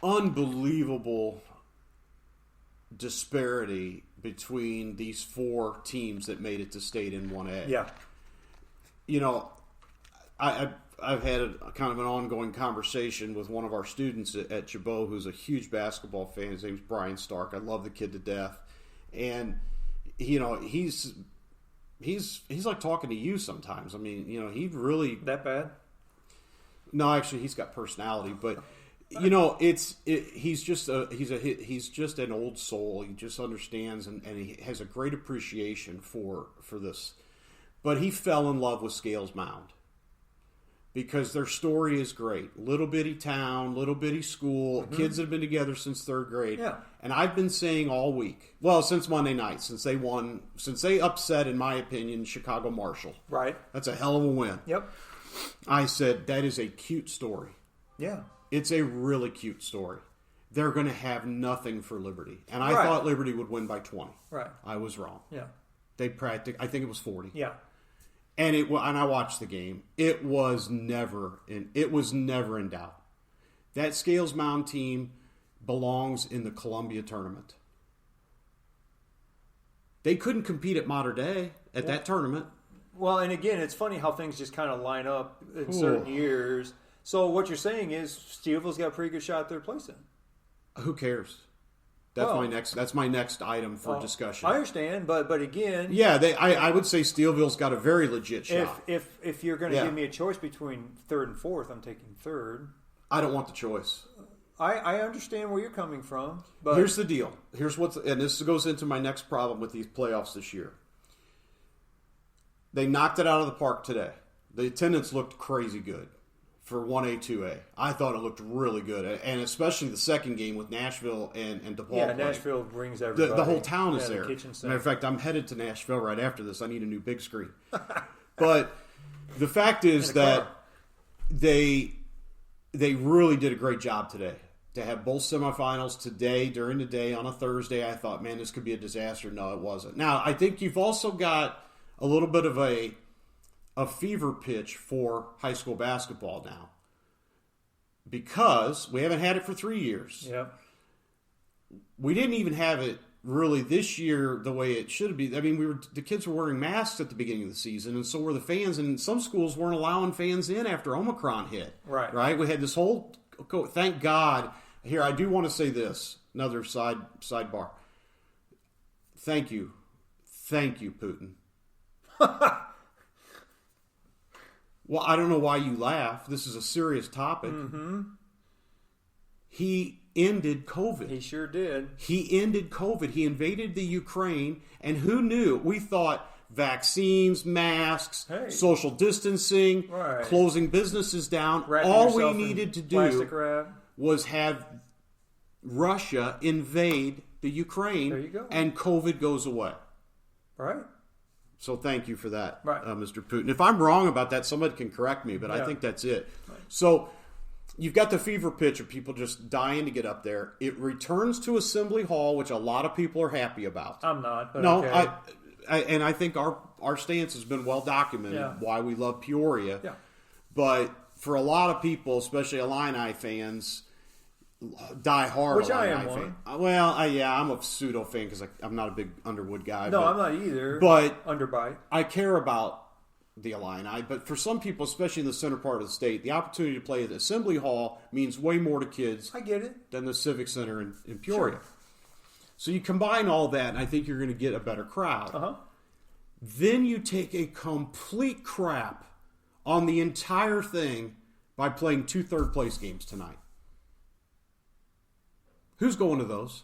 unbelievable disparity between these 4 teams that made it to state in 1A. Yeah. You know, I've had a kind of an ongoing conversation with one of our students at Chabot who's a huge basketball fan. His name's Brian Stark. I love the kid to death. And, you know, he's like talking to you sometimes. I mean, you know, he really... That bad? No, actually, he's got personality, but... You know, he's just an old soul. He just understands and he has a great appreciation for this. But he fell in love with Scales Mound because their story is great. Little bitty town, little bitty school, kids that have been together since 3rd grade. Yeah. And I've been saying all week, well, since Monday night, since they upset, in my opinion, Chicago Marshall. Right. That's a hell of a win. Yep. I said that is a cute story. Yeah. It's a really cute story. They're going to have nothing for Liberty. And I Right. thought Liberty would win by 20. Right. I was wrong. Yeah. They practiced, I think it was 40. Yeah. And I watched the game. It was never in doubt. That Scales Mound team belongs in the Columbia tournament. They couldn't compete at Mater Dei at that tournament. Well, and again, it's funny how things just kind of line up in certain years. So what you're saying is Steelville's got a pretty good shot at 3rd place then. Who cares? That's my next item for discussion. I understand, but again, yeah, I would say Steelville's got a very legit shot. If you're going to give me a choice between 3rd and 4th, I'm taking 3rd. I don't want the choice. I understand where you're coming from, but here's the deal. And this goes into my next problem with these playoffs this year. They knocked it out of the park today. The attendance looked crazy good for 1A, 2A. I thought it looked really good, and especially the second game with Nashville and DePaul. Yeah, Nashville brings everybody. The whole town is there. The kitchen sink. Matter of fact, I'm headed to Nashville right after this. I need a new big screen. But the fact is that they really did a great job today. To have both semifinals today, during the day, on a Thursday, I thought, man, this could be a disaster. No, it wasn't. Now, I think you've also got a little bit of a fever pitch for high school basketball now because we haven't had it for 3 years. Yep. We didn't even have it really this year the way it should be. I mean, the kids were wearing masks at the beginning of the season, and so were the fans. And some schools weren't allowing fans in after Omicron hit. Right. Right. We had this whole. Thank God. Here, I do want to say this. Another sidebar. Thank you, Putin. Well, I don't know why you laugh. This is a serious topic. Mm-hmm. He ended COVID. He sure did. He ended COVID. He invaded the Ukraine, and who knew? We thought vaccines, masks, social distancing, closing businesses down. All we needed to do was have Russia invade the Ukraine, there you go. And COVID goes away. Right. So thank you for that, right. Mr. Putin. If I'm wrong about that, somebody can correct me, but I think that's it. Right. So you've got the fever pitch of people just dying to get up there. It returns to Assembly Hall, which a lot of people are happy about. I'm not, but no, okay. And I think our stance has been well documented, why we love Peoria. Yeah. But for a lot of people, especially Illini fans, die-hard Which Illini I am fan. Well, I'm a pseudo fan because I'm not a big Underwood guy. No, I'm not either. But Underbite. I care about the Illini. But for some people, especially in the center part of the state, the opportunity to play at the Assembly Hall means way more to kids. I get it. Than the Civic Center in Peoria. Sure. So you combine all that, and I think you're going to get a better crowd. Uh-huh. Then you take a complete crap on the entire thing by playing 2 third-place games tonight. Who's going to those?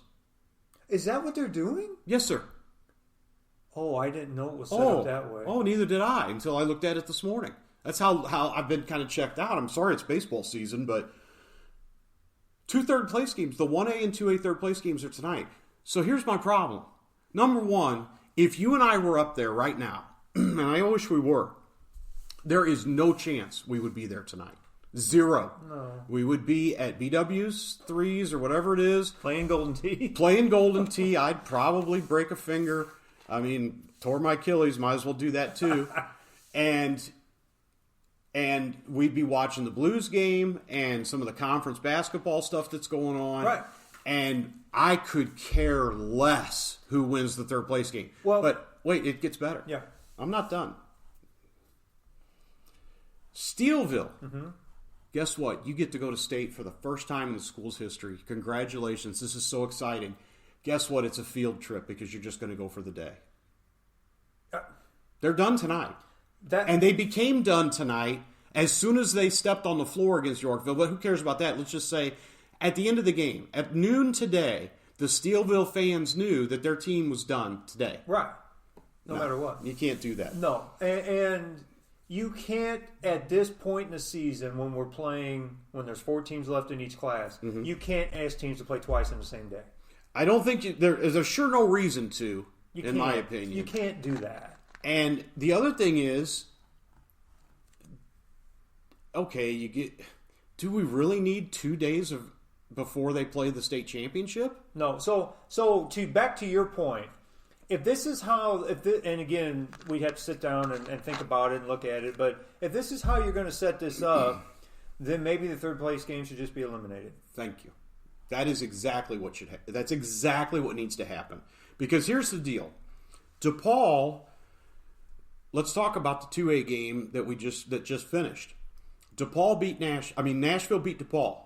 Is that what they're doing? Yes, sir. Oh, I didn't know it was set up that way. Oh, neither did I until I looked at it this morning. That's how I've been kind of checked out. I'm sorry it's baseball season, but 2 third-place games, the 1A and 2A third-place games are tonight. So here's my problem. Number one, if you and I were up there right now, and I wish we were, there is no chance we would be there tonight. Zero. No. We would be at BW's 3s or whatever it is. Playing Golden Tee. Playing Golden Tee. I'd probably break a finger. I mean, tore my Achilles. Might as well do that too. And And we'd be watching the Blues game and some of the conference basketball stuff that's going on. Right. And I could care less who wins the third place game. Well, but wait, it gets better. Yeah. I'm not done. Steelville. Guess what? You get to go to state for the first time in the school's history. Congratulations. This is so exciting. Guess what? It's a field trip because you're just going to go for the day. They're done tonight. And they became done tonight as soon as they stepped on the floor against Yorkville. But who cares about that? Let's just say at the end of the game, at noon today, the Steelville fans knew that their team was done today. Right. No matter what. You can't do that. No. And you can't, at this point in the season, when we're playing, when there's 4 teams left in each class, you can't ask teams to play twice in the same day. I don't think there's sure no reason to, in my opinion. You can't do that. And the other thing is, okay, do we really need 2 days before they play the state championship? No. So back to your point, if this is how, and again, we'd have to sit down and think about it and look at it, but if this is how you're going to set this up, then maybe the third place game should just be eliminated. Thank you. That is exactly what that's exactly what needs to happen. Because here's the deal. DePaul, let's talk about the 2A game that just finished. Nashville beat DePaul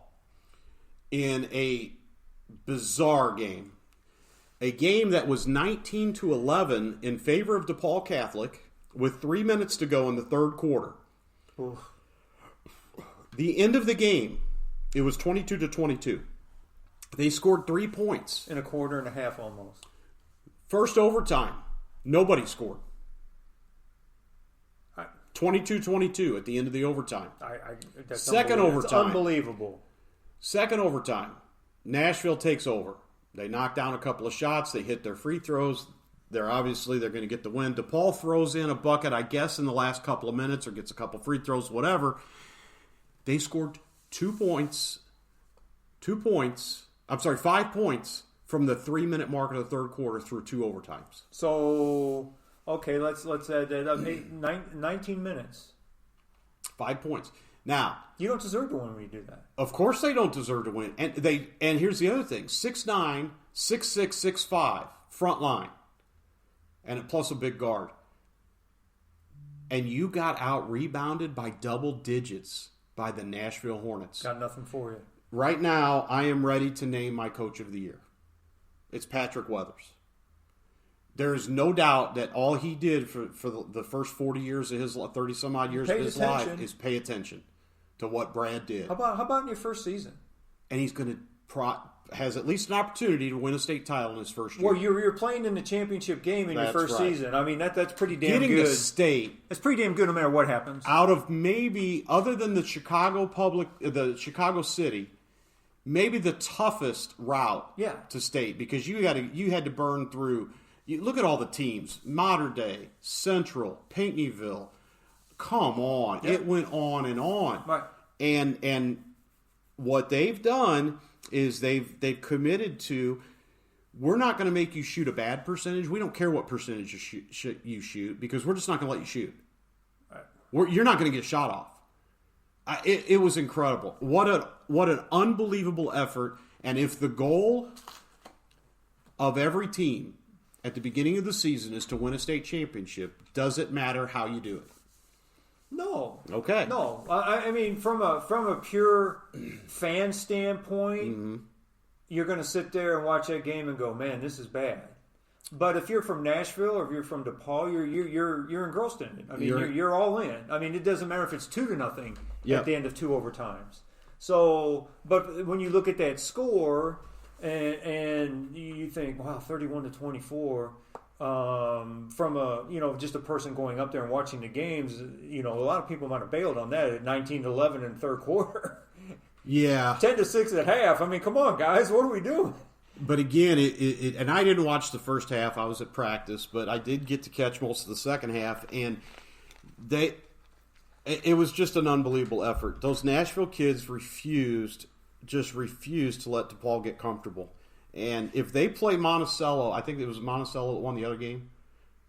in a bizarre game. A game that was 19-11 in favor of DePaul Catholic with 3 minutes to go in the third quarter. Oof. The end of the game, it was 22-22. They scored 3 points. In a quarter and a half almost. First overtime, nobody scored. 22-22 at the end of the overtime. Second overtime. Unbelievable. Second overtime, Nashville takes over. They knock down a couple of shots. They hit their free throws. They're going to get the win. DePaul throws in a bucket, I guess, in the last couple of minutes or gets a couple free throws, whatever. They scored 5 points from the 3-minute mark of the third quarter through 2 overtimes. So, okay, let's add that up. 19 minutes. 5 points. Now, you don't deserve to win when you do that. Of course they don't deserve to win. And here's the other thing. 6'9", 6'6", 6'5", front line. And plus a big guard. And you got out-rebounded by double digits by the Nashville Hornets. Got nothing for you. Right now, I am ready to name my coach of the year. It's Patrick Weathers. There is no doubt that all he did for the first 40 years of his 30-some-odd years of his life is pay attention to what Brad did. How about in your first season? And he's going to has at least an opportunity to win a state title in his first year. Well, you're playing in the championship game in your first season. I mean, that's pretty damn good. Getting the state. That's pretty damn good no matter what happens. Out of other than the Chicago City, maybe the toughest route to state because you had to burn through. You look at all the teams: Modern Day, Central, Pinckneyville. Come on, it went on and on. Right. And what they've done is they've committed to. We're not going to make you shoot a bad percentage. We don't care what percentage you shoot because we're just not going to let you shoot. Right. You're not going to get shot off. It was incredible. What an unbelievable effort. And if the goal of every team at the beginning of the season is to win a state championship, does it matter how you do it? No. Okay. No. I mean, from a pure fan standpoint, you're going to sit there and watch that game and go, "Man, this is bad." But if you're from Nashville or if you're from DePaul, you're engrossed in it. I mean, you're all in. I mean, it doesn't matter if it's 2-0 at the end of 2 overtimes. So, but when you look at that score and you think, "Wow, 31-24." From just a person going up there and watching the games, a lot of people might have bailed on that at 19-11 in the third quarter. Yeah. 10-6 at half. I mean, come on, guys, what are we doing? But again, and I didn't watch the first half. I was at practice, but I did get to catch most of the second half, and it was just an unbelievable effort. Those Nashville kids refused to let DePaul get comfortable. And if they play Monticello, I think it was Monticello that won the other game.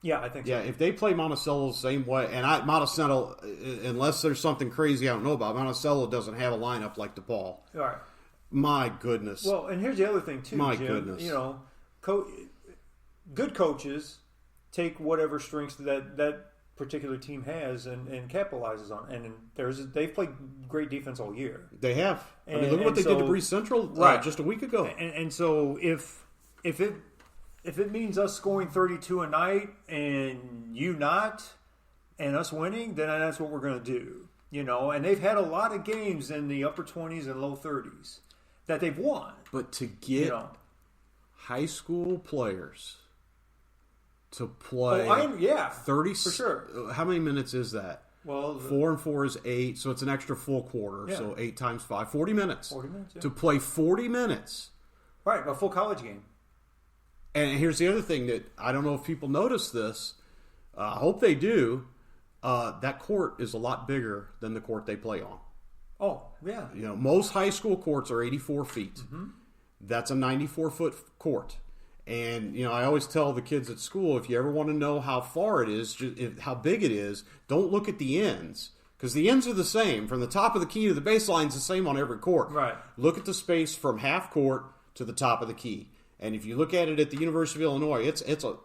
Yeah, I think so. Yeah, if they play Monticello the same way, and Monticello, unless there's something crazy I don't know about, Monticello doesn't have a lineup like DePaul. All right. My goodness. Well, and here's the other thing, too, My Jim. goodness. You know, good coaches take whatever strengths that particular team has and capitalizes on. And they've played great defense all year. They have. I mean, look at what they did to Breeze Central just a week ago. And so if it means us scoring 32 a night and you not, and us winning, then that's what we're going to do. You know, and they've had a lot of games in the upper 20s and low 30s that they've won. But to get high school players to play 30, for sure. How many minutes is that? Well, 4 and 4 is 8, so it's an extra full quarter. Yeah. So 8 times 5, 40 minutes. 40 minutes, yeah. To play 40 minutes. Right, a full college game. And here's the other thing that I don't know if people notice this. I hope they do. That court is a lot bigger than the court they play on. Oh, yeah. You know, most high school courts are 84 feet. Mm-hmm. That's a 94-foot court. And, you know, I always tell the kids at school, if you ever want to know how far it is, how big it is, don't look at the ends. Because the ends are the same. From the top of the key to the baseline is the same on every court. Right. Look at the space from half court to the top of the key. And if you look at it at the University of Illinois, it's a hole.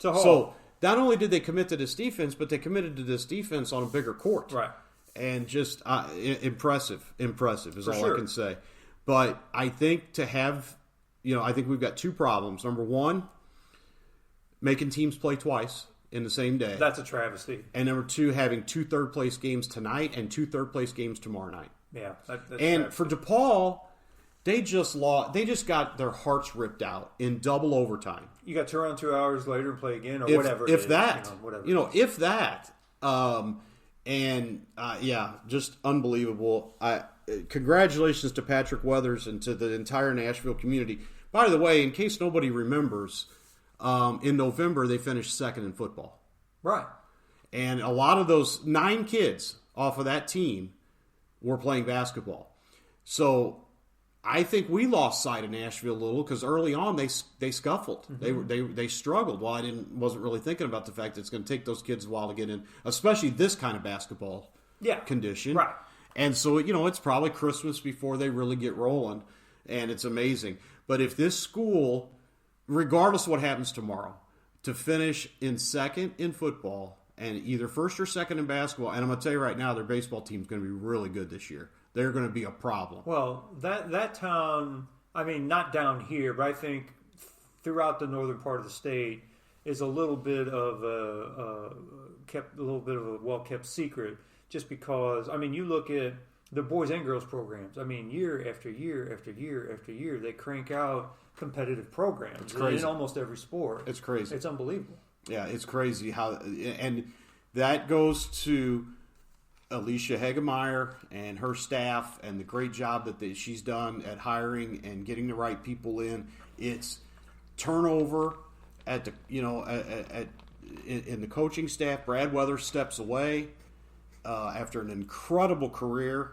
So not only did they commit to this defense, but they committed to this defense on a bigger court. Right. And just impressive is all sure. I can say. But I think I think we've got two problems. Number one, making teams play twice in the same day. That's a travesty. And number two, having 2 third-place games tonight and 2 third-place games tomorrow night. Yeah. That's and travesty. for DePaul, they just got their hearts ripped out in double overtime. You got to turn around 2 hours later and play again, or If whatever. If that. Just unbelievable. Congratulations to Patrick Weathers and to the entire Nashville community. By the way, in case nobody remembers, in November they finished second in football. Right. And a lot of those 9 kids off of that team were playing basketball. So I think we lost sight of Nashville a little because early on they scuffled. Mm-hmm. They struggled. Well, I wasn't really thinking about the fact that it's going to take those kids a while to get in, especially this kind of basketball condition. Right. And so, it's probably Christmas before they really get rolling, and it's amazing. But if this school, regardless of what happens tomorrow, to finish in second in football and either first or second in basketball, and I'm going to tell you right now, their baseball team's going to be really good this year. They're going to be a problem. Well, that town, I mean, not down here, but I think throughout the northern part of the state is a little bit of a well-kept secret. Just because, I mean, you look at the boys and girls programs. I mean, year after year after year after year, they crank out competitive programs. It's crazy. In almost every sport. It's crazy. It's unbelievable. Yeah, it's crazy how, and that goes to Alicia Hegemeyer and her staff and the great job that she's done at hiring and getting the right people in. It's turnover at the in the coaching staff. Brad Weathers steps away after an incredible career.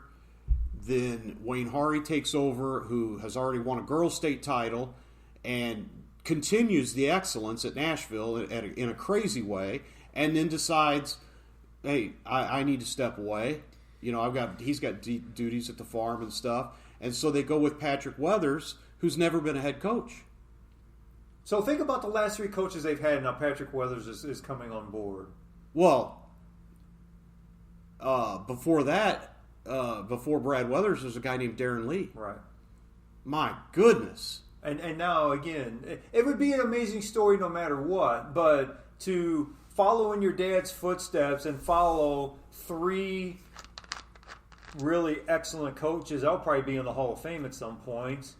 Then Wayne Hari takes over, who has already won a girls' state title and continues the excellence at Nashville in a crazy way, and then decides, hey, I need to step away. He's got duties at the farm and stuff. And so they go with Patrick Weathers, who's never been a head coach. So think about the last 3 coaches they've had. Now Patrick Weathers is coming on board. Well, before that, before Brad Weathers, there's a guy named Darren Lee. Right. My goodness. And now, again, it would be an amazing story no matter what, but to follow in your dad's footsteps and follow 3 really excellent coaches, I'll probably be in the Hall of Fame at some point,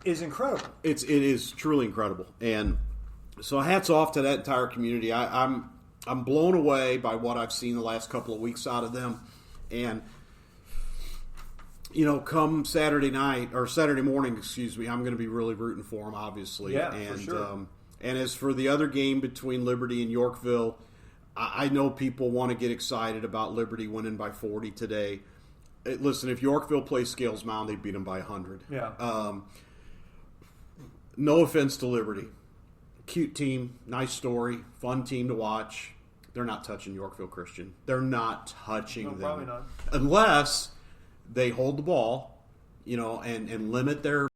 is incredible. It is truly incredible. And so hats off to that entire community. I'm blown away by what I've seen the last couple of weeks out of them. And come Saturday night or Saturday morning, I'm going to be really rooting for them, obviously. Yeah, and, for sure. And as for the other game between Liberty and Yorkville, I know people want to get excited about Liberty winning by 40 today. Listen, if Yorkville plays Scales Mound, they beat them by 100. Yeah. No offense to Liberty, cute team, nice story, fun team to watch. They're not touching Yorkville Christian. They're not touching them. Probably not. Unless they hold the ball, and limit their